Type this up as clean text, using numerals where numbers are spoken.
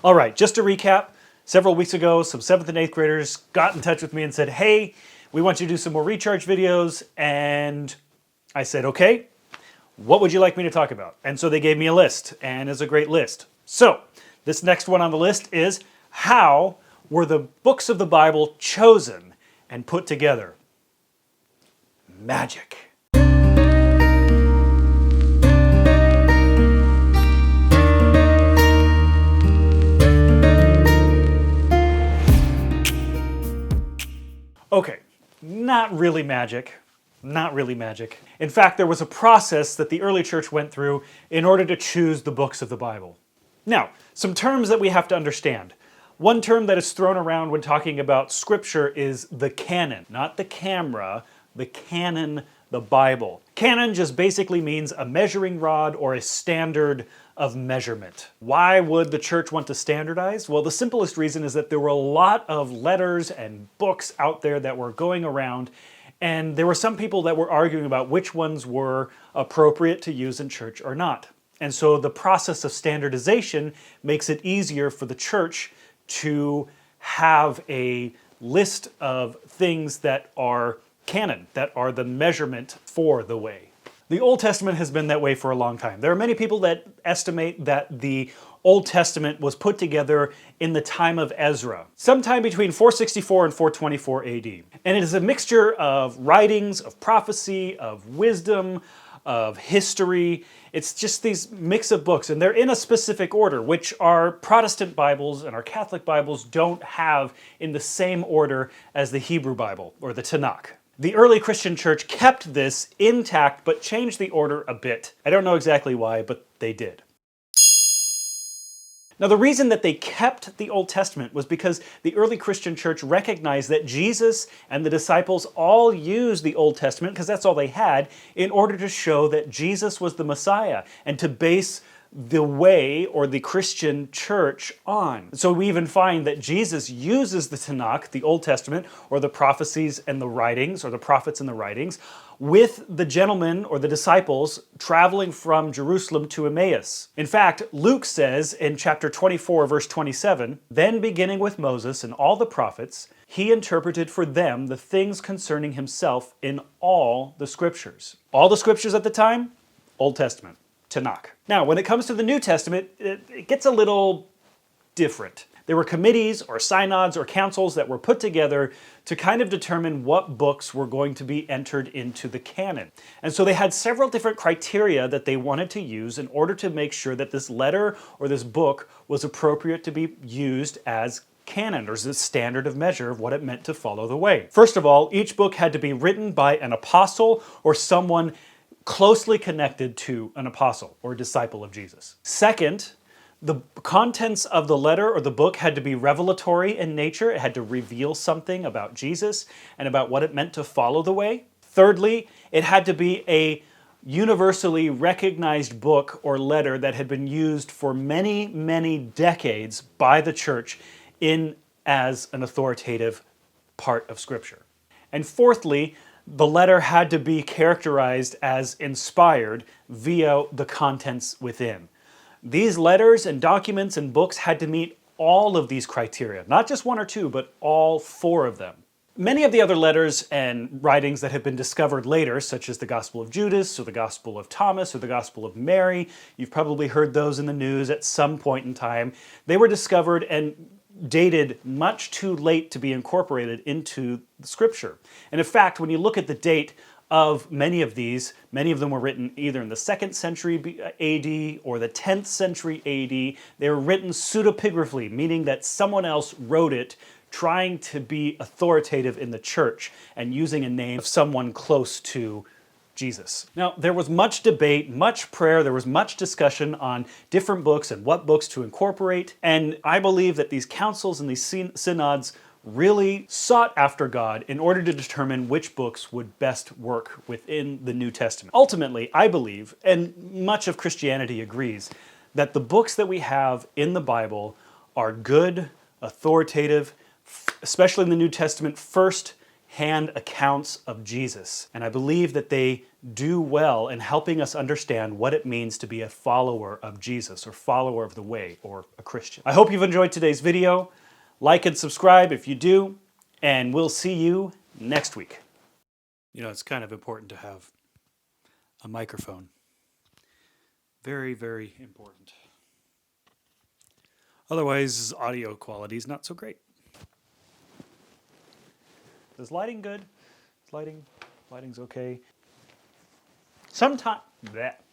All right, just to recap, several weeks ago, some 7th and 8th graders got in touch with me and said, hey, we want you to do some more recharge videos. And I said, okay, what would you like me to talk about? And so they gave me a list, and it's a great list. So this next one on the list is, how were the books of the Bible chosen and put together? Magic. Okay, not really magic. Not really magic. In fact, there was a process that the early church went through in order to choose the books of the Bible. Now, some terms that we have to understand. One term that is thrown around when talking about scripture is the canon. Not the camera, the canon, the Bible. Canon just basically means a measuring rod or a standard of measurement. Why would the church want to standardize? Well, the simplest reason is that there were a lot of letters and books out there that were going around, and there were some people that were arguing about which ones were appropriate to use in church or not. And so the process of standardization makes it easier for the church to have a list of things that are canon, that are the measurement for the way. The Old Testament has been that way for a long time. There are many people that estimate that the Old Testament was put together in the time of Ezra, sometime between 464 and 424 AD. And it is a mixture of writings, of prophecy, of wisdom, of history. It's just these mix of books, and they're in a specific order, which our Protestant Bibles and our Catholic Bibles don't have in the same order as the Hebrew Bible or the Tanakh. The early Christian church kept this intact, but changed the order a bit. I don't know exactly why, but they did. Now, the reason that they kept the Old Testament was because the early Christian church recognized that Jesus and the disciples all used the Old Testament, because that's all they had, in order to show that Jesus was the Messiah and to base the way or the Christian church on. So we even find that Jesus uses the Tanakh, the Old Testament, or the prophecies and the writings, or the prophets and the writings, with the gentlemen or the disciples traveling from Jerusalem to Emmaus. In fact, Luke says in chapter 24, verse 27, "Then beginning with Moses and all the prophets, he interpreted for them the things concerning himself in all the scriptures." All the scriptures at the time? Old Testament. Tanakh. Now, when it comes to the New Testament, it gets a little different. There were committees or synods or councils that were put together to kind of determine what books were going to be entered into the canon. And so they had several different criteria that they wanted to use in order to make sure that this letter or this book was appropriate to be used as canon, or as a standard of measure of what it meant to follow the way. First of all, each book had to be written by an apostle or someone closely connected to an apostle or disciple of Jesus. Second, the contents of the letter or the book had to be revelatory in nature. It had to reveal something about Jesus and about what it meant to follow the way. Thirdly, it had to be a universally recognized book or letter that had been used for many, many decades by the church as an authoritative part of Scripture. And fourthly, the letter had to be characterized as inspired via the contents within. These letters and documents and books had to meet all of these criteria, not just one or two, but all four of them. Many of the other letters and writings that have been discovered later, such as the Gospel of Judas or the Gospel of Thomas or the Gospel of Mary, you've probably heard those in the news at some point in time. They were discovered and dated much too late to be incorporated into Scripture. And in fact, when you look at the date of many of them were written either in the 2nd century AD or the 10th century AD. They were written pseudepigraphically, meaning that someone else wrote it trying to be authoritative in the church and using a name of someone close to Jesus. Now, there was much debate, much prayer, there was much discussion on different books and what books to incorporate, and I believe that these councils and these synods really sought after God in order to determine which books would best work within the New Testament. Ultimately, I believe, and much of Christianity agrees, that the books that we have in the Bible are good, authoritative, especially in the New Testament, first-hand accounts of Jesus. And I believe that they do well in helping us understand what it means to be a follower of Jesus or follower of the way or a Christian. I hope you've enjoyed today's video. Like and subscribe if you do, and we'll see you next week. You know, it's kind of important to have a microphone. Very, very important. Otherwise, audio quality is not so great. Is lighting good? Is lighting's okay. Sometimes that.